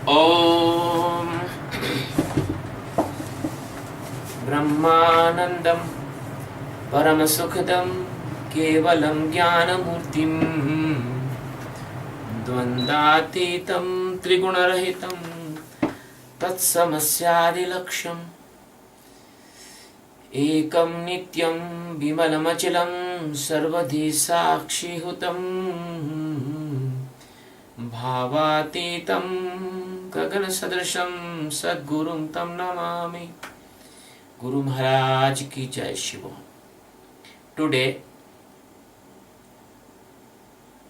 Om Brahmanandam Paramasukhdam Kevalam Jnanamurtim Dvandatitam Trigunarahitam Tatsamasyaadilaksham Ekam Nityam Vimalamachilam Sarvadhi Sakshihutam Bhavatitam Gagana Sadrasham Sadgurum Tam Namami. Guru Maharaj Ki Jai Shiva. Today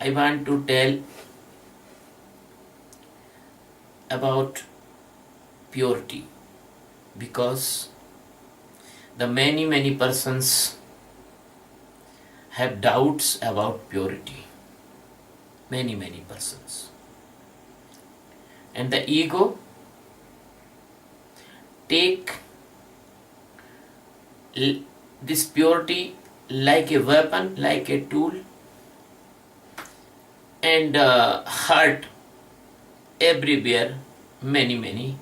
I want to tell about purity, because the many persons have doubts about purity. Many persons. And the ego take this purity like a weapon, like a tool, and hurt everywhere many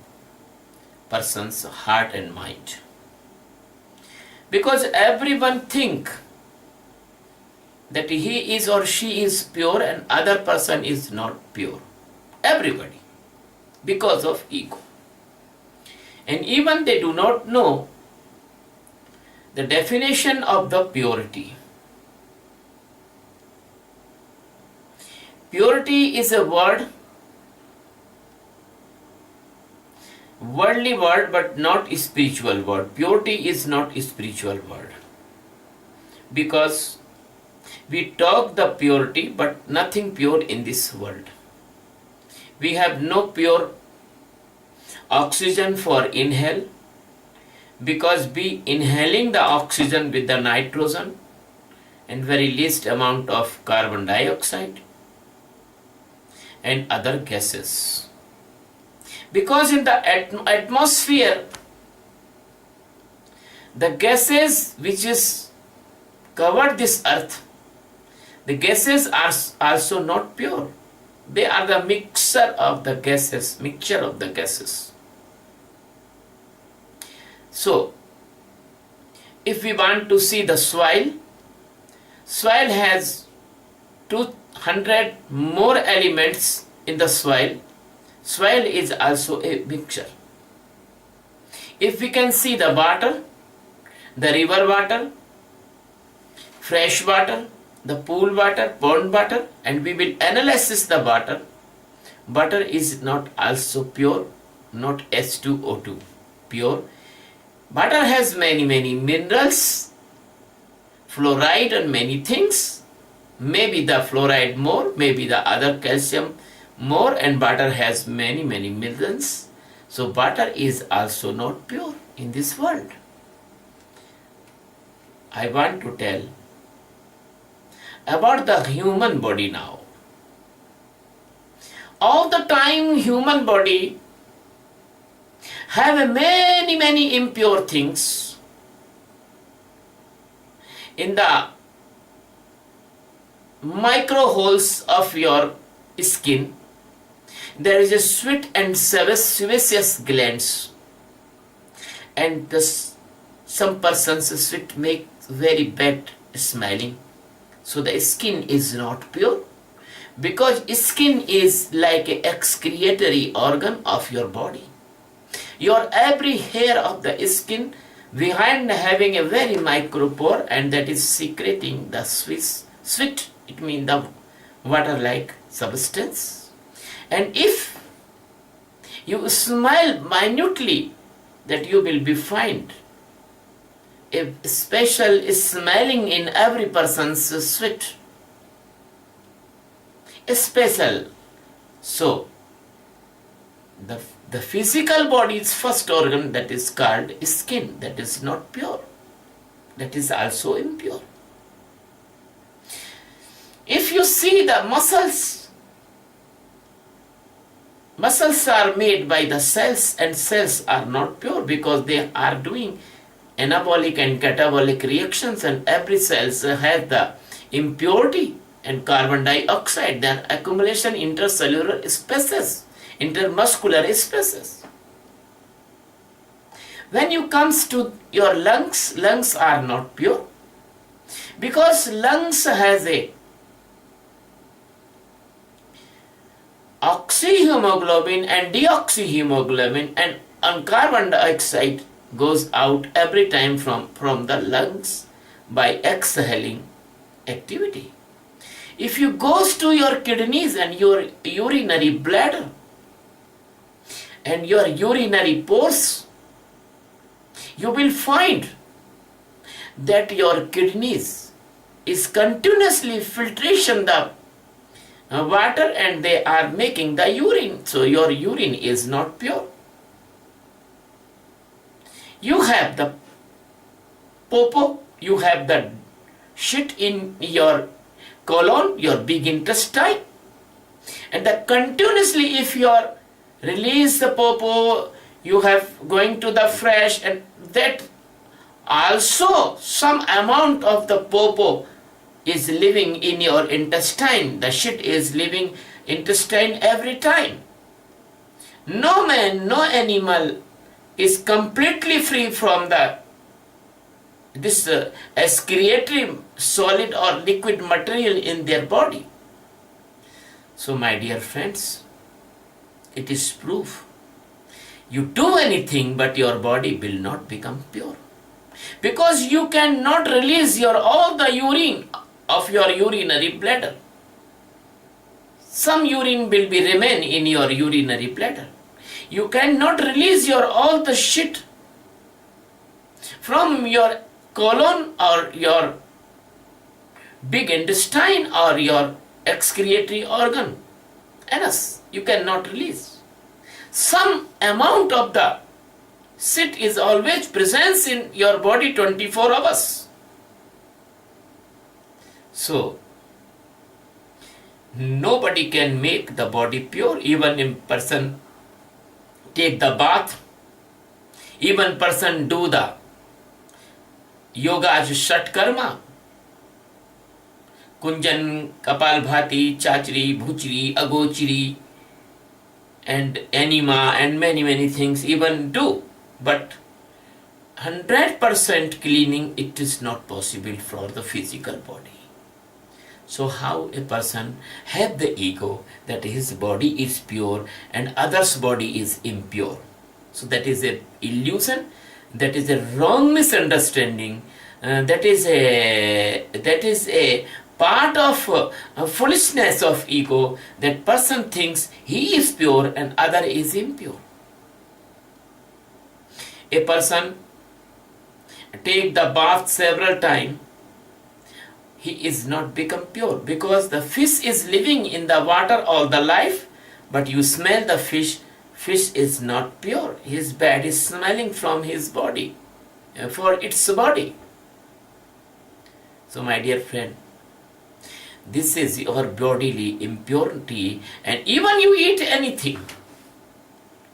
persons' heart and mind. Because everyone think that he is or she is pure and other person is not pure. Everybody. Because of ego. And even they do not know the definition of the purity. Purity is a word, worldly word, but not a spiritual word. Purity is not a spiritual word. Because we talk the purity, but nothing pure in this world. We have no pure oxygen for inhale, because we inhaling the oxygen with the nitrogen and very least amount of carbon dioxide and other gases. Because in the atmosphere, the gases which is covered this earth, the gases are also not pure. They are the mixture of the gases. So, if we want to see the soil has 200 more elements in the soil. Soil is also a mixture. If we can see the water, the river water, fresh water, the pool water, pond water, and we will analyze the water. Water is not also pure, not H2O2 pure. Water has many minerals, fluoride and many things. Maybe the fluoride more, maybe the other calcium more, and water has many minerals. So water is also not pure in this world. I want to tell about the human body now. All the time human body have many impure things in the micro holes of your skin. There is a sweat and sebaceous glands, and some persons sweat make very bad smelling. So the skin is not pure, because skin is like an excretory organ of your body. Your every hair of the skin behind having a very micropore, and that is secreting the sweat, it means the water-like substance. And if you smile minutely, that you will be find a special smelling in every person's sweat. A special. So, the physical body's first organ, that is called skin, that is not pure. That is also impure. If you see the muscles are made by the cells, and cells are not pure because they are doing anabolic and catabolic reactions, and every cell has the impurity and carbon dioxide, then accumulation intercellular spaces, intermuscular spaces. When you comes to your lungs, lungs are not pure because lungs has a oxyhemoglobin and deoxyhemoglobin, and carbon dioxide goes out every time from the lungs by exhaling activity. If you goes to your kidneys and your urinary bladder and your urinary pores, you will find that your kidneys is continuously filtration the water and they are making the urine. So your urine is not pure. You have the popo, you have the shit in your colon, your big intestine, and the continuously if you are release the popo, you have going to the fresh, and that also some amount of the popo is living in your intestine. The shit is living intestine every time. No man, no animal is completely free from this excretory solid or liquid material in their body. So my dear friends, it is proof. You do anything but your body will not become pure. Because you cannot release all the urine of your urinary bladder. Some urine will remain in your urinary bladder. You cannot release all the shit from your colon or your big intestine or your excretory organ, anus. You cannot release. Some amount of the shit is always present in your body 24 hours. So, nobody can make the body pure. Even in person take the bath, even person do the yoga as Shat Karma, Kunjan, Kapalbhati, Chachri, Bhuchri, Agochri, and Anima, and many things even do. But 100% cleaning, it is not possible for the physical body. So how a person have the ego that his body is pure and others' body is impure? So that is an illusion, that is a wrong misunderstanding, that is a part of foolishness of ego, that person thinks he is pure and other is impure. A person take the bath several times, he is not become pure because the fish is living in the water all the life, but you smell the fish is not pure. His bad is smelling from his body, for its body. So my dear friend, this is your bodily impurity. And even you eat anything,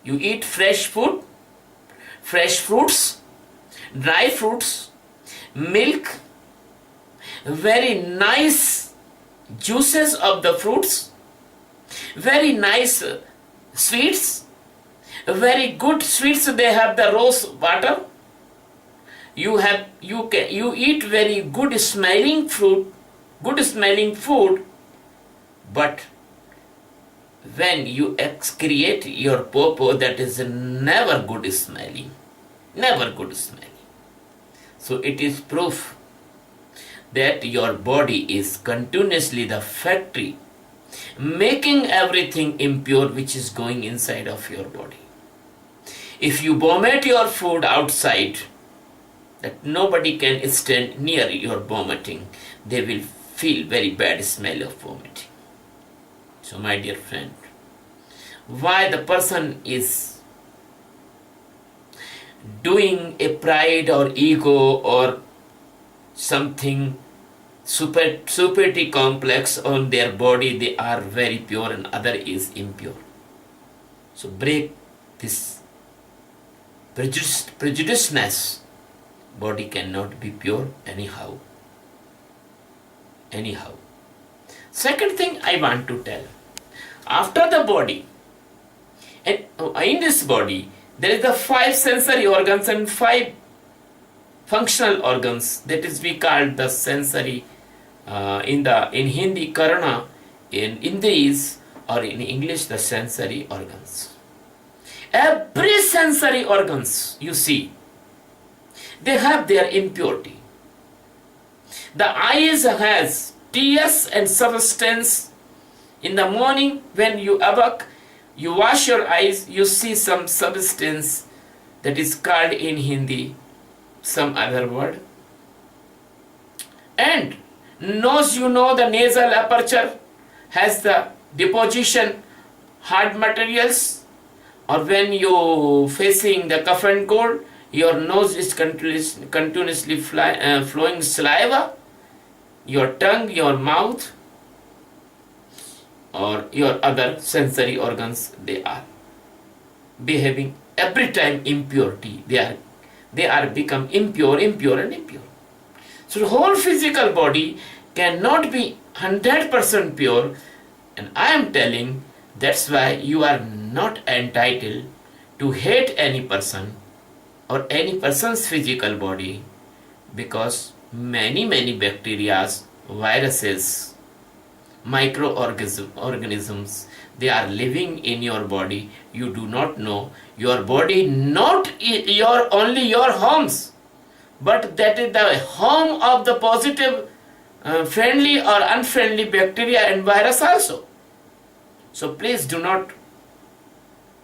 you eat fresh food, fresh fruits, dry fruits, milk, very nice juices of the fruits, very nice sweets, very good sweets, they have the rose water. You eat very good smelling fruit, good smelling food, but when you excrete your popo, that is never good smelling, never good smelling. So it is proof that your body is continuously the factory making everything impure which is going inside of your body. If you vomit your food outside, that nobody can stand near your vomiting, they will feel very bad smell of vomiting. So my dear friend, why the person is doing a pride or ego or something superiority complex on their body, they are very pure and other is impure. So break this prejudiceness. Body cannot be pure anyhow. Second thing I want to tell, after the body, and in this body, there is the 5 sensory organs and 5 functional organs. That is we call the sensory, in Hindi karna, in Indris, or in English the sensory organs. Every sensory organs you see, they have their impurity. The eyes has tears and substance. In the morning when you awake, you wash your eyes, you see some substance that is called in Hindi some other word. And nose, you know, the nasal aperture has the deposition hard materials, or when you facing the cough and cold, your nose is continuously flowing saliva, your tongue, your mouth, or your other sensory organs, they are behaving every time impurity. They are become impure. So the whole physical body cannot be 100% pure, and I am telling, that's why you are not entitled to hate any person or any person's physical body, because many bacteria, viruses, microorganisms, they are living in your body. You do not know. Your body not only your homes, but that is the home of the positive, friendly or unfriendly bacteria and virus also. So please do not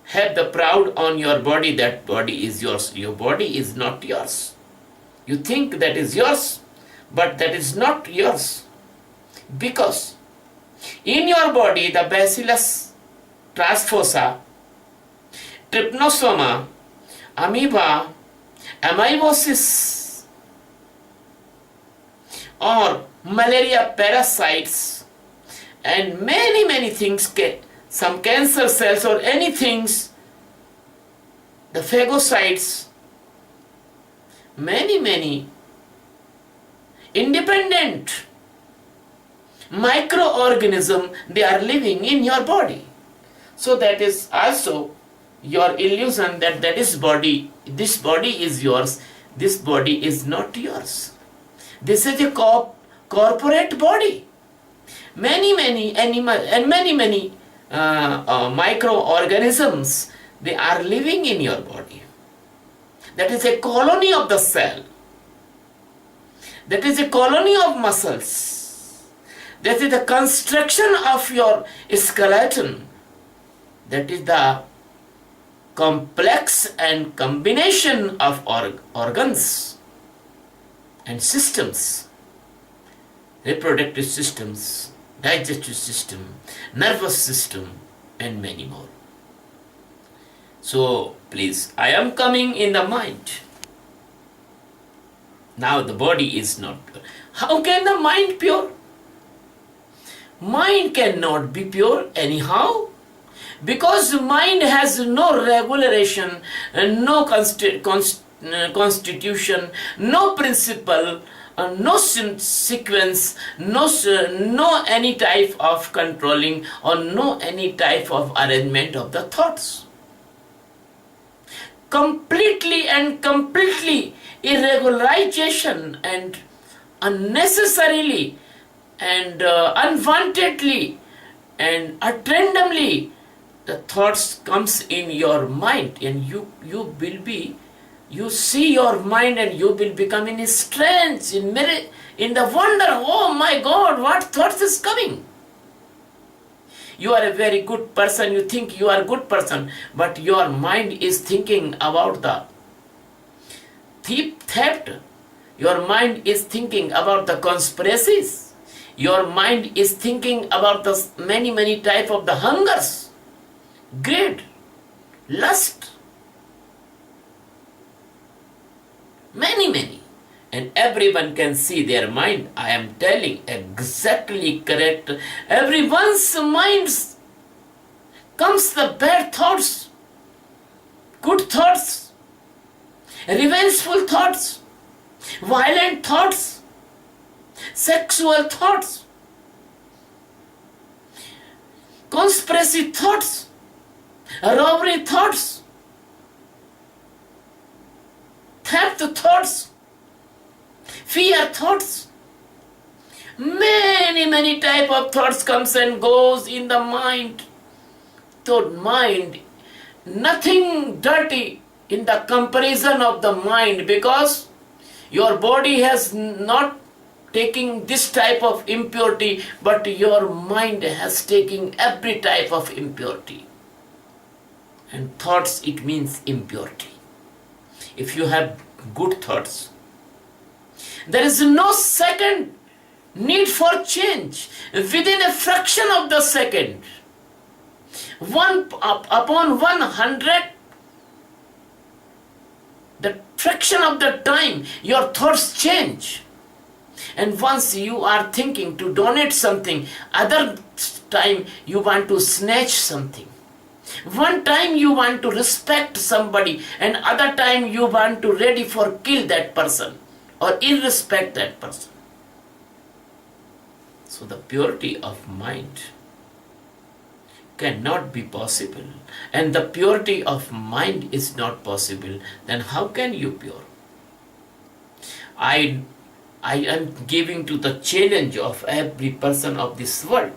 have the proud on your body that body is yours. Your body is not yours. You think that is yours, but that is not yours. Because in your body, the Bacillus transfosa, Trypanosoma, amoeba, amybosis, or malaria parasites, and many things, some cancer cells or any things, the phagocytes, many independent microorganism, they are living in your body. So that is also your illusion that this body is yours. This body is not yours. This is a corporate body. Many animal and many microorganisms, they are living in your body. That is a colony of the cell. That is a colony of muscles. That is the construction of your skeleton. That is the complex and combination of organs and systems, reproductive systems, digestive system, nervous system, and many more. So please, I am coming in the mind. Now the body is not pure. How can the mind pure? Mind cannot be pure anyhow, because the mind has no regulation, no constitution, no principle, no sequence, no any type of controlling, or no any type of arrangement of the thoughts. Completely irregularization and unnecessarily and unwantedly and randomly the thoughts comes in your mind, and you see your mind, and you will become in strange, in the wonder, oh my God, what thoughts is coming? You are a very good person, you think you are a good person, but your mind is thinking about the theft. Your mind is thinking about the conspiracies. Your mind is thinking about the many type of the hungers, greed, lust, many. And everyone can see their mind. I am telling exactly correct. Everyone's minds comes the bad thoughts, good thoughts, revengeful thoughts, violent thoughts, sexual thoughts, expressive thoughts, robbery thoughts, theft thoughts, fear thoughts. Many type of thoughts comes and goes in the mind. So mind, nothing dirty in the comparison of the mind, because your body has not taking this type of impurity, but your mind has taken every type of impurity. And thoughts, it means impurity. If you have good thoughts, there is no second need for change. Within a fraction of the second, upon 100, the fraction of the time, your thoughts change. And once you are thinking to donate something, other time you want to snatch something. One time you want to respect somebody, and other time you want to ready for kill that person or irrespect that person. So the purity of mind cannot be possible, and the purity of mind is not possible, then how can you pure? I am giving to the challenge of every person of this world.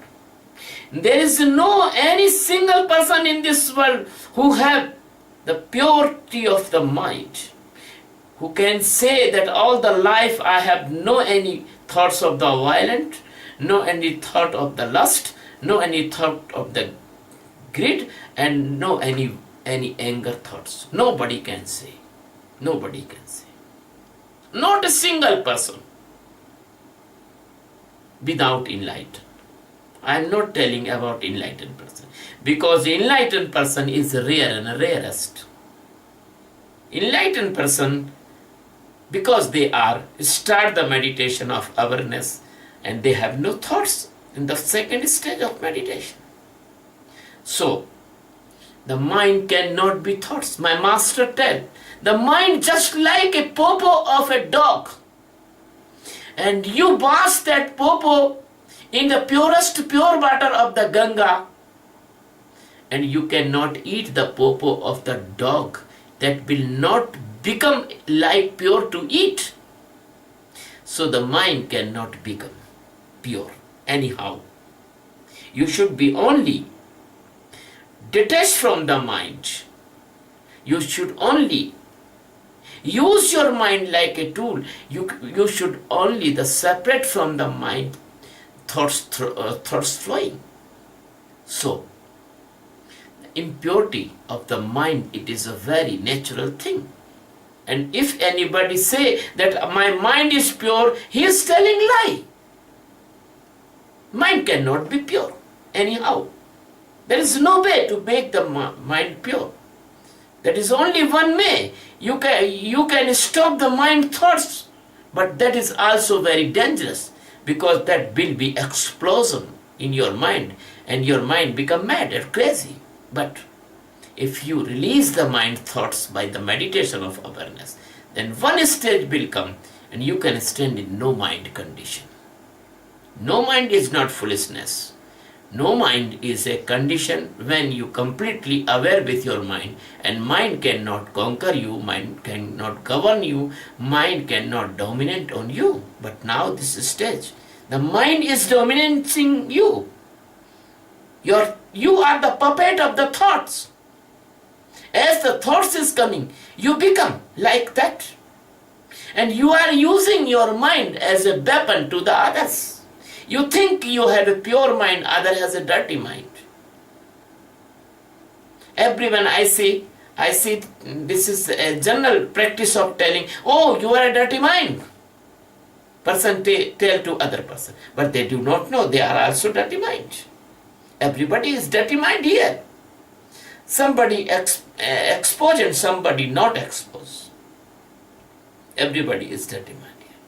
There is no any single person in this world who have the purity of the mind, who can say that all the life I have no any thoughts of the violent, no any thought of the lust, no any thought of the greed, and no any anger thoughts. Nobody can say. Nobody can say. Not a single person without enlightened. I am not telling about enlightened person, because enlightened person is rare and rarest. Enlightened person, because they are start the meditation of awareness and they have no thoughts in the second stage of meditation. So the mind cannot be thoughts. My master tell, the mind just like a popo of a dog, and you bath that popo in the purest pure water of the Ganga, and you cannot eat the popo of the dog. That will not become like pure to eat. So the mind cannot become pure anyhow. You should be only detached from the mind. You should only use your mind like a tool. You should only the separate from the mind thoughts flowing. So impurity of the mind, it is a very natural thing. And if anybody say that my mind is pure, he is telling lie. Mind cannot be pure anyhow. There is no way to make the mind pure. There is only one way. You can stop the mind thoughts, but that is also very dangerous, because that will be explosion in your mind, and your mind become mad or crazy. But if you release the mind thoughts by the meditation of awareness, then one stage will come and you can stand in no mind condition. No mind is not foolishness. No mind is a condition when you completely aware with your mind, and mind cannot conquer you, mind cannot govern you, mind cannot dominate on you. But now this stage, the mind is dominating you. You are the puppet of the thoughts. As the thoughts is coming, you become like that. And you are using your mind as a weapon to the others. You think you have a pure mind, other has a dirty mind. Everyone I see this is a general practice of telling, oh, you are a dirty mind. Person tell to other person, but they do not know they are also dirty mind. Everybody is dirty mind here. Somebody exposed and somebody not exposed. Everybody is dirty mind here.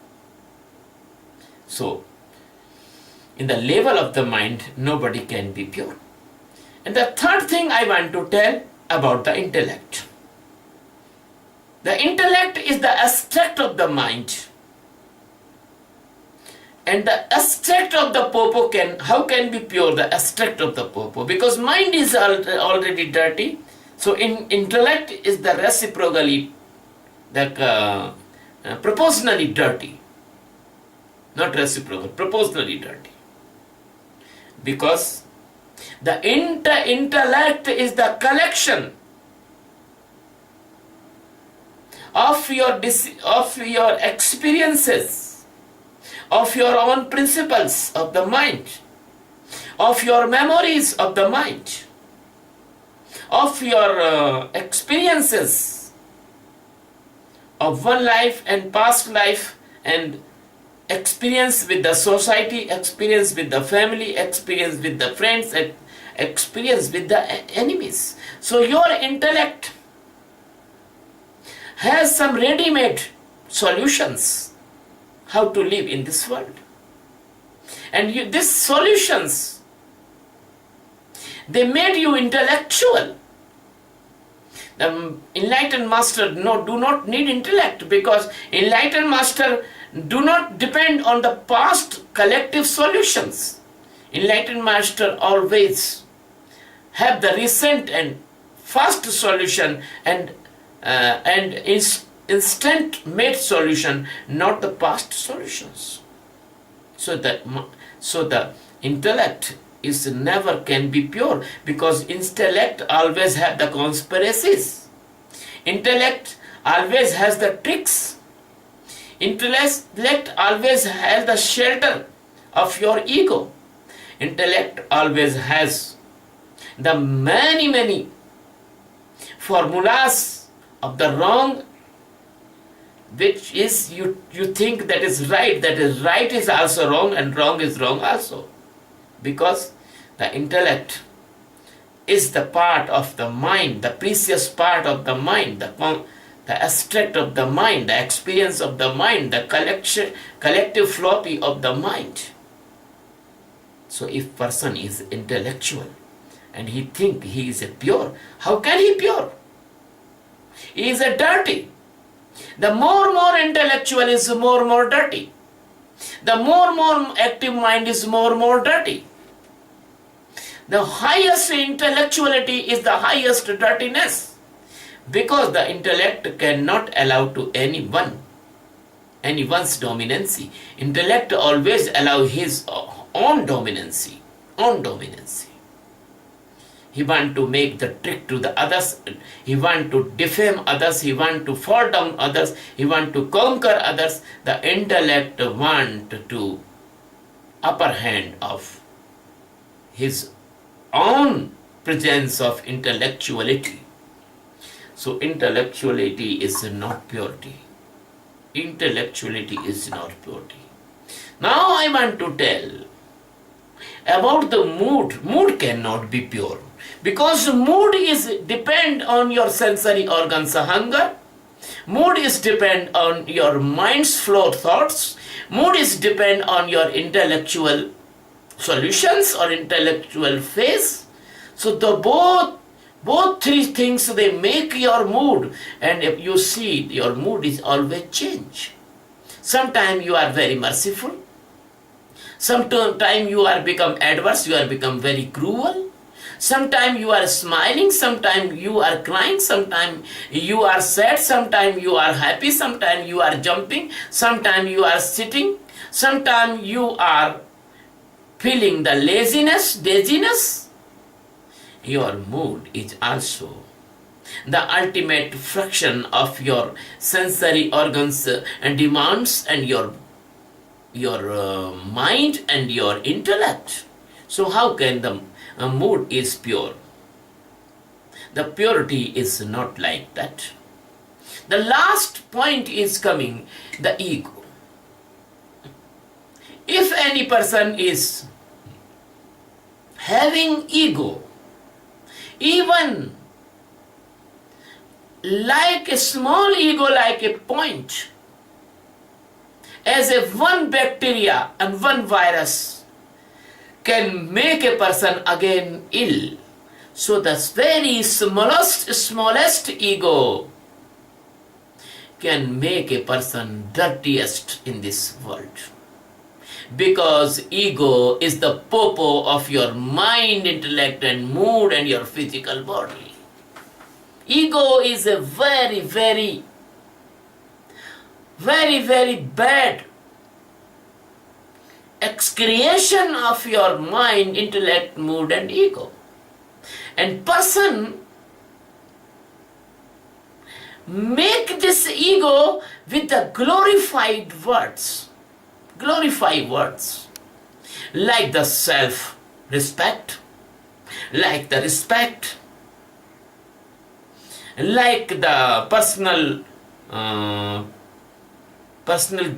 So, in the level of the mind, nobody can be pure. And the third thing I want to tell about the intellect. The intellect is the abstract of the mind. And the extract of the popo how can be pure? The extract of the popo, because mind is already dirty. So intellect is the reciprocally, proportionally dirty, not reciprocal, proportionally dirty, because the intellect is the collection of your experiences, of your own principles of the mind, of your memories of the mind, of your experiences of one life and past life, and experience with the society, experience with the family, experience with the friends, and experience with the enemies. So your intellect has some ready-made solutions how to live in this world. And these solutions, they made you intellectual. The enlightened master do not need intellect, because enlightened master do not depend on the past collective solutions. Enlightened master always have the recent and fast solution and instant made solution, not the past solutions. So the intellect is never can be pure, because intellect always have the conspiracies. Intellect always has the tricks. Intellect always has the shelter of your ego. Intellect always has the many formulas of the wrong, which is you think that is right is also wrong, and wrong is wrong also. Because the intellect is the part of the mind, the precious part of the mind, the abstract of the mind, the experience of the mind, the collective floppy of the mind. So if person is intellectual and he think he is a pure, how can he pure? He is a dirty. The more intellectual is more dirty. The more active mind is more dirty. The highest intellectuality is the highest dirtiness, because the intellect cannot allow to anyone's dominancy. Intellect always allow his own dominancy. He want to make the trick to the others. He want to defame others. He want to fall down others. He want to conquer others. The intellect want to upper hand of his own presence of intellectuality. So intellectuality is not purity. Intellectuality is not purity. Now I want to tell about the mood. Mood cannot be pure, because mood is depend on your sensory organs hunger. Mood is depend on your mind's flow thoughts. Mood is depend on your intellectual solutions or intellectual phase. So the both three things, they make your mood, and if you see, your mood is always change. Sometimes you are very merciful, sometimes you are become adverse, you are become very cruel. Sometimes you are smiling, sometimes you are crying, sometimes you are sad, sometimes you are happy, sometimes you are jumping, sometimes you are sitting, sometimes you are feeling the laziness, dizziness. Your mood is also the ultimate fraction of your sensory organs and demands, and your mind and your intellect. So how can the mood is pure? The purity is not like that. The last point is coming, the ego. If any person is having ego, even like a small ego, like a point, as a one bacteria and one virus can make a person again ill. So the very smallest ego can make a person dirtiest in this world. Because ego is the popo of your mind, intellect and mood and your physical body. Ego is a very, very, very, very bad excretion of your mind, intellect, mood and ego. And person make this ego with the glorified words, like the self-respect, like the respect, like the personal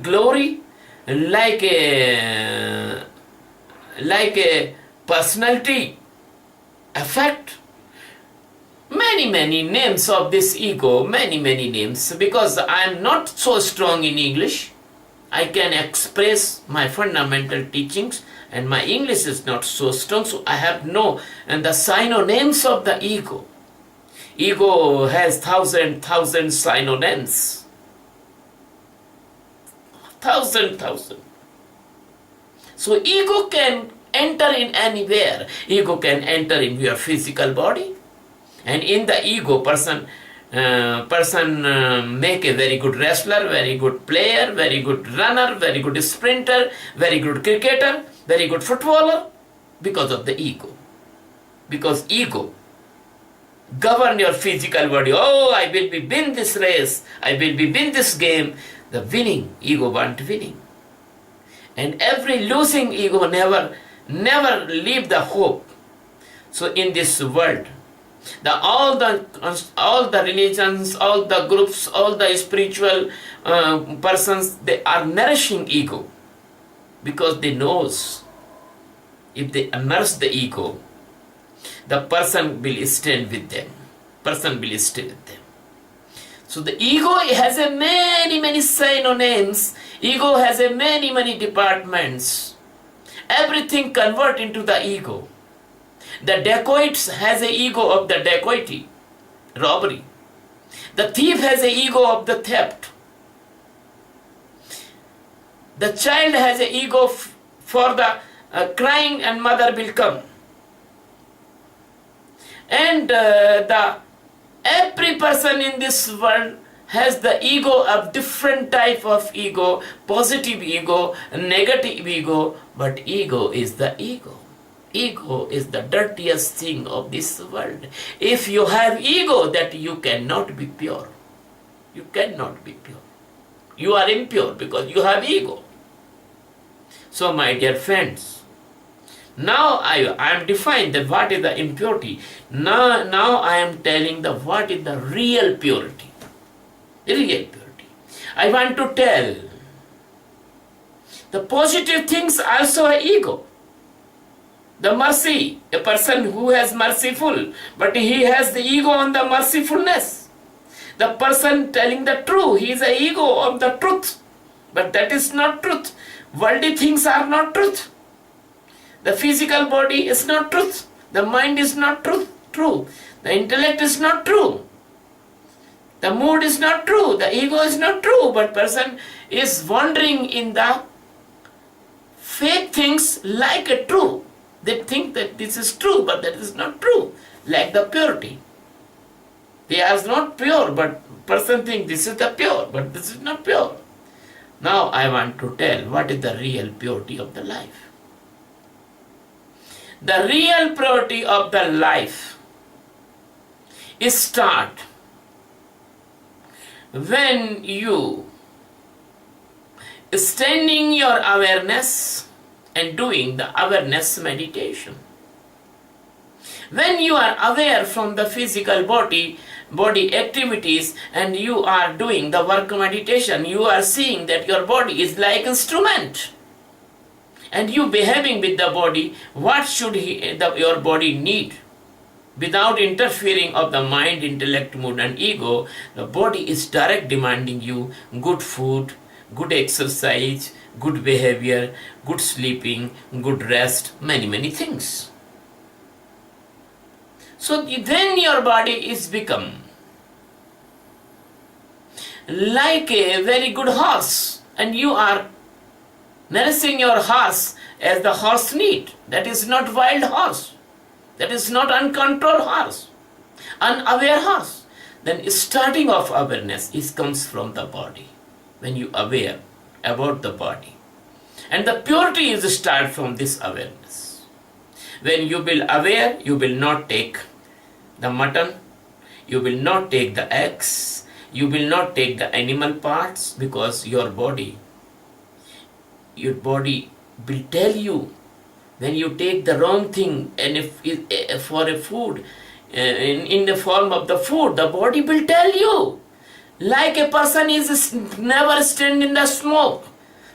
glory, like a personality, affect. Many names of this ego, many names. Because I am not so strong in English, I can express my fundamental teachings, and my English is not so strong, so I have no and the synonyms of the ego. Ego has thousand synonyms. Thousand. So ego can enter in anywhere. Ego can enter in your physical body. And in the ego, person make a very good wrestler, very good player, very good runner, very good sprinter, very good cricketer, very good footballer, because of the ego. Because ego govern your physical body. Oh, I will be win this race, I will be win this game. The winning, ego want winning. And every losing ego never leave the hope. So in this world, all the religions, all the groups, all the spiritual persons, they are nourishing ego, because they knows if they immerse the ego, the person will stand with them. So the ego has a many synonyms. Ego has a many departments. Everything convert into the ego. The dacoit has an ego of the dacoity, robbery. The thief has an ego of the theft. The child has an ego for the crying and mother will come. And every person in this world has the ego of different type of ego, positive ego, negative ego, but ego is the ego. Ego is the dirtiest thing of this world. If you have ego, that you cannot be pure. You cannot be pure. You are impure because you have ego. So my dear friends, now I am defined that what is the impurity. Now I am telling the what is the real purity. Real purity. I want to tell the positive things also are ego. The mercy, a person who has merciful, but he has the ego on the mercifulness. The person telling the truth, he is a ego of the truth, but that is not truth. Worldly things are not truth. The physical body is not truth. The mind is not true. The intellect is not true. The mood is not true. The ego is not true. But person is wandering in the fake things like a true. They think that this is true, but that is not true. Like the purity. They are not pure, but person think this is the pure, but this is not pure. Now I want to tell what is the real purity of the life. The real purity of the life is start when you standing your awareness and doing the awareness meditation. When you are aware from the physical body activities and you are doing the work meditation, you are seeing that your body is like instrument. And you behaving with the body, what should your body need? Without interfering of the mind, intellect, mood and ego, the body is direct demanding you good food, good exercise, good behavior, good sleeping, good rest, many things. So then your body is become like a very good horse and you are nourishing your horse as the horse need. That is not wild horse. That is not uncontrolled horse, unaware horse. Then starting of awareness comes from the body. When you aware about the body. And the purity is start from this awareness. When you will aware, you will not take the mutton, you will not take the eggs, you will not take the animal parts, because your body will tell you when you take the wrong thing, and if for a food, in the form of the food, the body will tell you. Like a person is never stand in the smoke.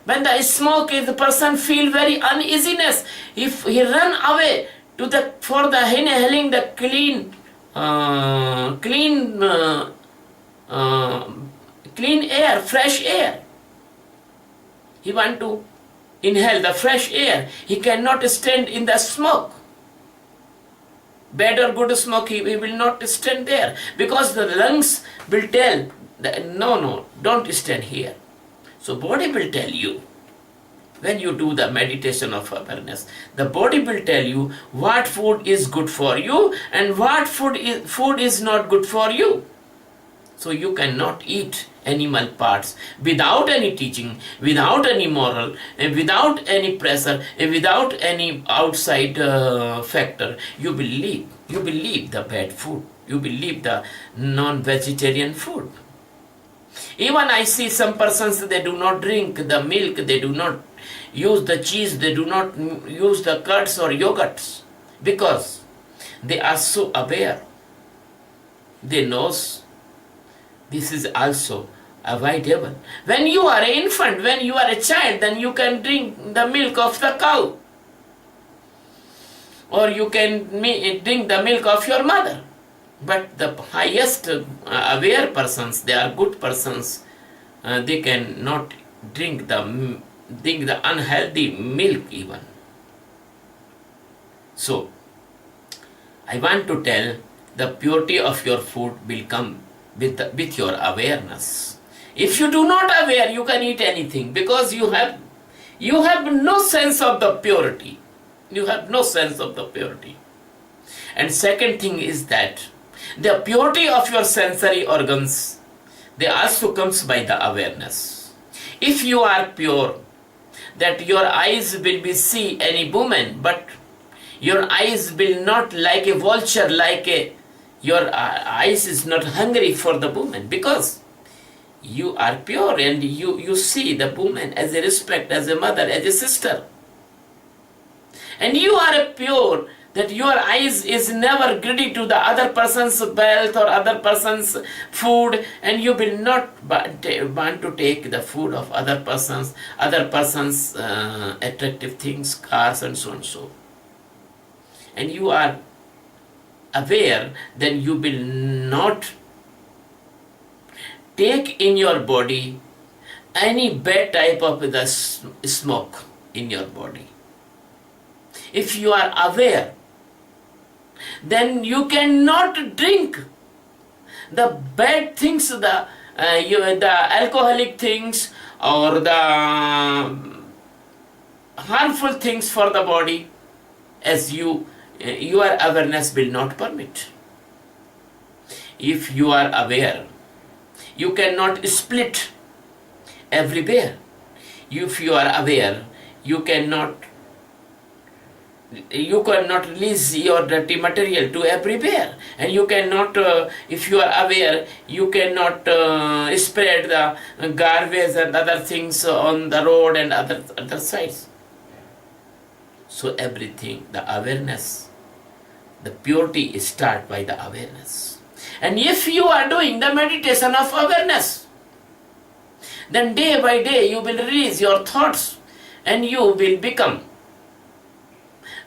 When the smoke is, the person feel very uneasiness. If he run away for the inhaling the clean air, fresh air. He want to inhale the fresh air. He cannot stand in the smoke. Bad or good smoke, he will not stand there, because the lungs will tell that, no, don't stand here. So body will tell you. When you do the meditation of awareness, the body will tell you what food is good for you and what food is not good for you. So you cannot eat animal parts without any teaching, without any moral, and without any pressure, and without any outside factor. You will leave the bad food. You will leave the non-vegetarian food. Even I see some persons, they do not drink the milk, they do not use the cheese, they do not use the curds or yogurts, because they are so aware. They knows this is also avoidable. When you are an infant, when you are a child, then you can drink the milk of the cow, or you can drink the milk of your mother. But the highest aware persons, they are good persons, they cannot drink the unhealthy milk even. So, I want to tell, the purity of your food will come with your awareness. If you do not aware, you can eat anything, because you have no sense of the purity. You have no sense of the purity. And second thing is that the purity of your sensory organs, they also comes by the awareness. If you are pure, that your eyes will be see any woman, but your eyes will not like a vulture, your eyes is not hungry for the woman, because you are pure and you see the woman as a respect, as a mother, as a sister. And you are a pure, that your eyes is never greedy to the other person's wealth or other person's food, and you will not want to take the food of other person's attractive things, cars and so and so. And you are aware, then you will not take in your body any bad type of the smoke in your body. If you are aware, then you cannot drink the bad things, the alcoholic things or the harmful things for the body, as your awareness will not permit. If you are aware, you cannot split everywhere. If you are aware, you cannot release your dirty material to everywhere, and you cannot, if you are aware, you cannot spread the garbage and other things on the road and other sides. So everything, the awareness, the purity is start by the awareness. And if you are doing the meditation of awareness, then day by day you will release your thoughts, and you will become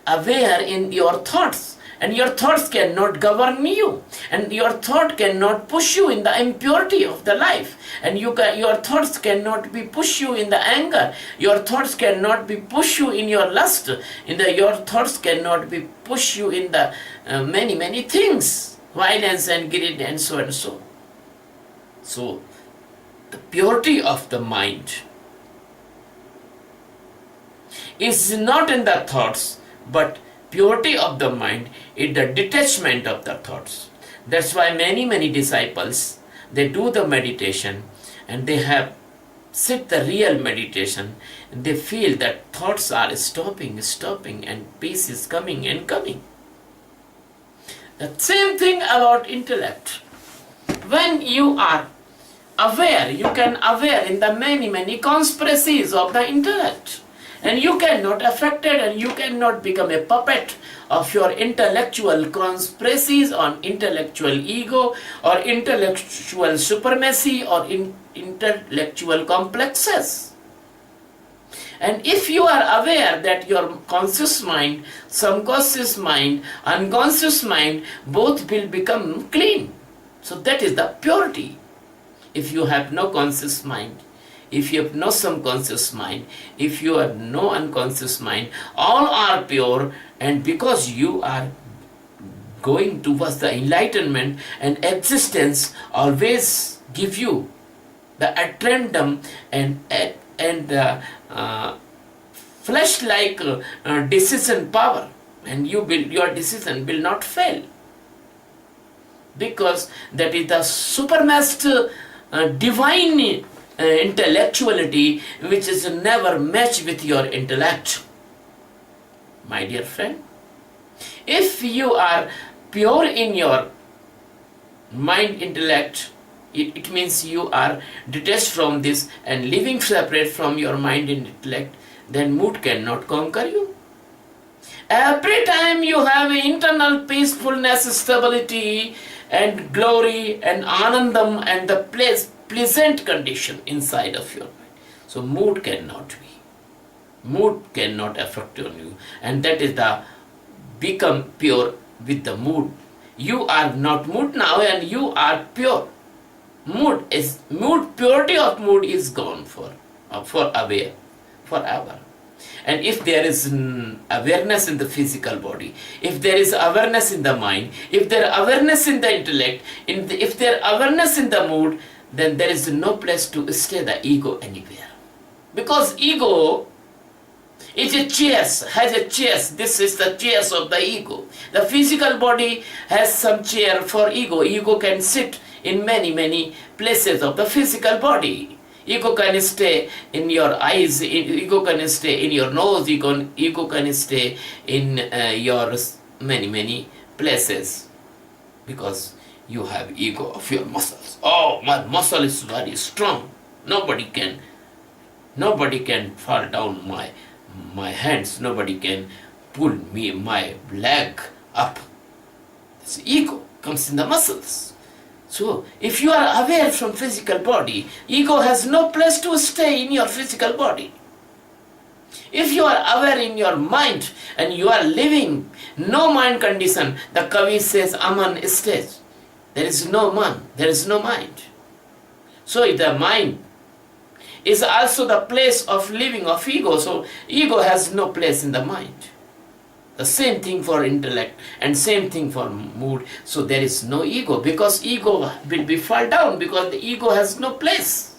aware in your thoughts, and your thoughts cannot govern you, and your thought cannot push you in the impurity of the life, and your thoughts cannot be push you in the anger, your thoughts cannot be push you in your lust, your thoughts cannot be push you in the many things, violence and greed and so and so. So the purity of the mind is not in the thoughts, but purity of the mind is the detachment of the thoughts. That's why many disciples, they do the meditation and they have sit the real meditation, and they feel that thoughts are stopping and peace is coming and coming. The same thing about intellect. When you are aware, you can aware in the many conspiracies of the intellect, and you cannot affect it, and you cannot become a puppet of your intellectual conspiracies on intellectual ego or intellectual supremacy or intellectual complexes. And if you are aware that your conscious mind, subconscious mind, unconscious mind, both will become clean. So that is the purity. If you have no conscious mind, if you have no subconscious mind, if you have no unconscious mind, all are pure, and because you are going towards the enlightenment, and existence always give you the addendum and flesh-like decision power, and your decision will not fail, because that is the supermaster divine intellectuality which is never matched with your intellect. My dear friend, if you are pure in your mind intellect, it means you are detached from this and living separate from your mind and intellect, then mood cannot conquer you. Every time you have internal peacefulness, stability and glory and anandam and the pleasant condition inside of your mind. So mood cannot be. Mood cannot affect on you, and that is the become pure with the mood. You are not mood now, and you are pure. Purity of mood is gone for aware, forever. And if there is awareness in the physical body, if there is awareness in the mind, if there is awareness in the intellect, if there is awareness in the mood, then there is no place to stay the ego anywhere. Because ego is has a chairs. This is the chairs of the ego. The physical body has some chair for ego. Ego can sit in many places of the physical body. Ego can stay in your eyes, ego can stay in your nose, ego can stay in your many places, because you have ego of your muscles. Oh, my muscle is very strong. Nobody can fall down my hands. Nobody can pull my leg up. This ego comes in the muscles. So, if you are aware from physical body, ego has no place to stay in your physical body. If you are aware in your mind and you are living no mind condition, the Kavi says Aman stage. There is no man, there is no mind. So the mind is also the place of living of ego. So ego has no place in the mind. The same thing for intellect and same thing for mood. So there is no ego, because ego will be fall down, because the ego has no place.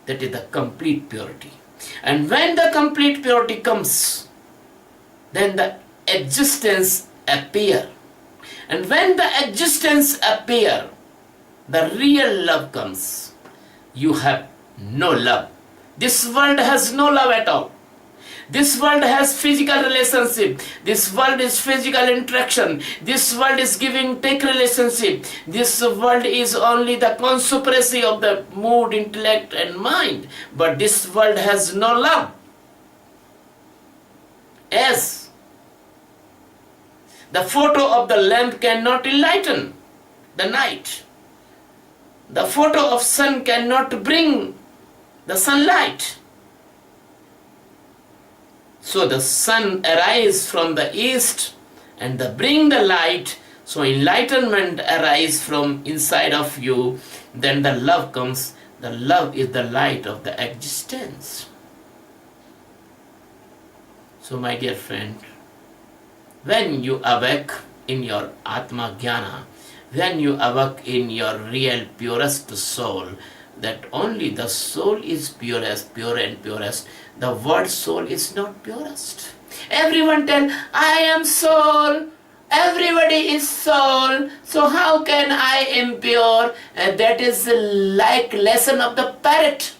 That is the complete purity. And when the complete purity comes, then the existence appear. And when the existence appear, the real love comes. You have no love. This world has no love at all. This world has physical relationship. This world is physical interaction. This world is take relationship. This world is only the conspiracy of the mood, intellect and mind. But this world has no love. As the photo of the lamp cannot enlighten the night, the photo of sun cannot bring the sunlight. So the sun arises from the east and bring the light. So enlightenment arises from inside of you. Then the love comes. The love is the light of the existence. So my dear friend, when you awake in your Atma Jnana, when you awake in your real purest soul, that only the soul is pure and purest. The word soul is not purest. Everyone tell, I am soul. Everybody is soul. So how can I impure? That is like lesson of the parrot.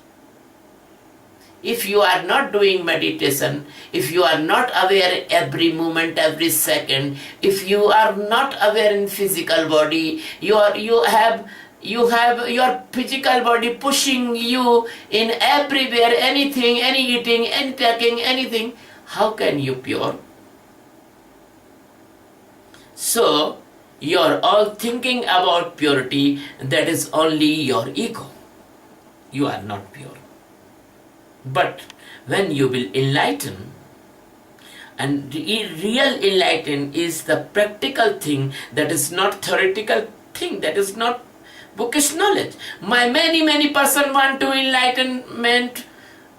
If you are not doing meditation, if you are not aware every moment, every second, if you are not aware in physical body, you have your physical body pushing you in everywhere, anything, any eating, any taking, anything, how can you pure? So, you're all thinking about purity, that is only your ego. You are not pure. But when you will enlighten, and real enlighten is the practical thing, that is not theoretical thing, that is not bookish knowledge. Many person want to enlightenment.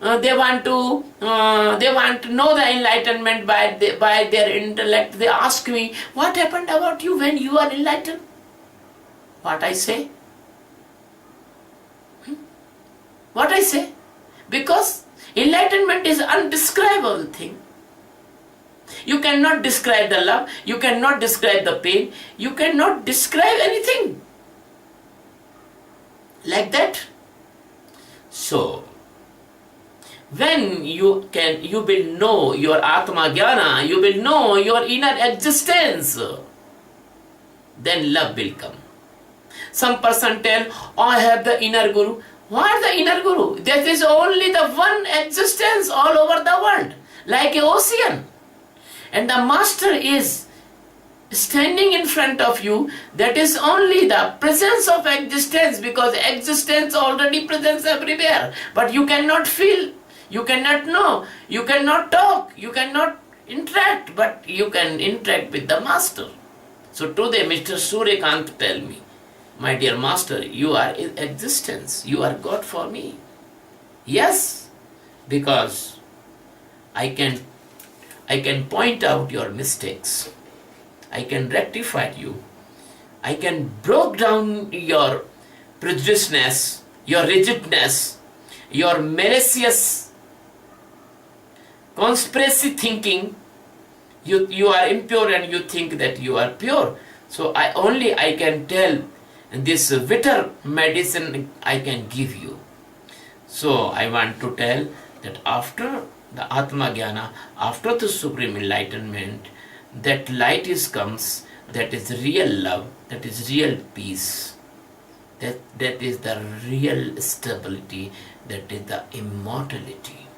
They want to know the enlightenment by their intellect. They ask me, what happened about you when you are enlightened? What I say? What I say? Because enlightenment is undescribable thing. You cannot describe the love, you cannot describe the pain, you cannot describe anything like that. So, when you will know your Atma Jnana, you will know your inner existence, then love will come. Some person tell, oh, I have the inner guru. What the inner guru? There is only the one existence all over the world, like an ocean. And the master is standing in front of you. That is only the presence of existence, because existence already presents everywhere. But you cannot feel, you cannot know, you cannot talk, you cannot interact, but you can interact with the master. So today Mr. Suryakant tell me, my dear master, you are in existence, you are God for me. Yes, because I can point out your mistakes, I can rectify you, I can break down your prejudiceness, your rigidness, your malicious conspiracy thinking. You are impure and you think that you are pure. So I can tell this bitter medicine I can give you. So I want to tell that after the Atma Jnana, after the supreme enlightenment, that light comes, that is real love, that is real peace, that is the real stability, that is the immortality.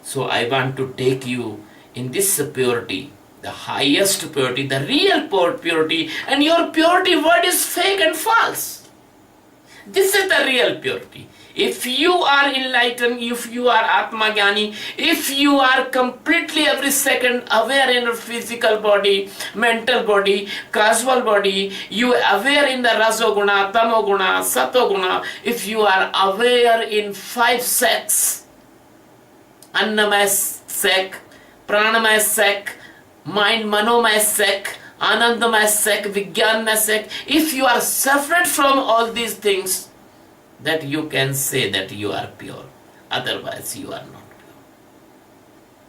So I want to take you in this purity, the highest purity, the real purity, and your purity word is fake and false. This is the real purity. If you are enlightened, if you are Atma Jnani, if you are completely every second aware in your physical body, mental body, causal body, you are aware in the Rasoguna, Tamoguna, Satoguna, if you are aware in 5 sects, Annamaya sek, Pranamaya sek, mind Manomaya sek, Anandamaya sek, Vijnanamaya sek, if you are separate from all these things, that you can say that you are pure. Otherwise you are not pure.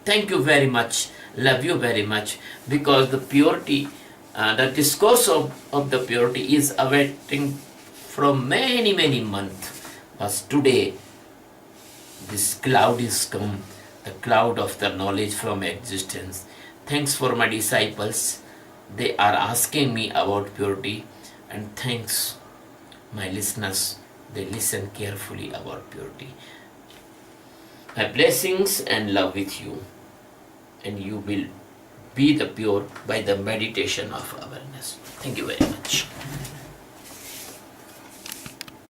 Thank you very much. Love you very much. Because the purity, the discourse of the purity is awaiting from many months. But today, this cloud is come, the cloud of the knowledge from existence. Thanks for my disciples. They are asking me about purity. And thanks my listeners. They listen carefully about purity. My blessings and love with you, and you will be the pure by the meditation of awareness. Thank you very much.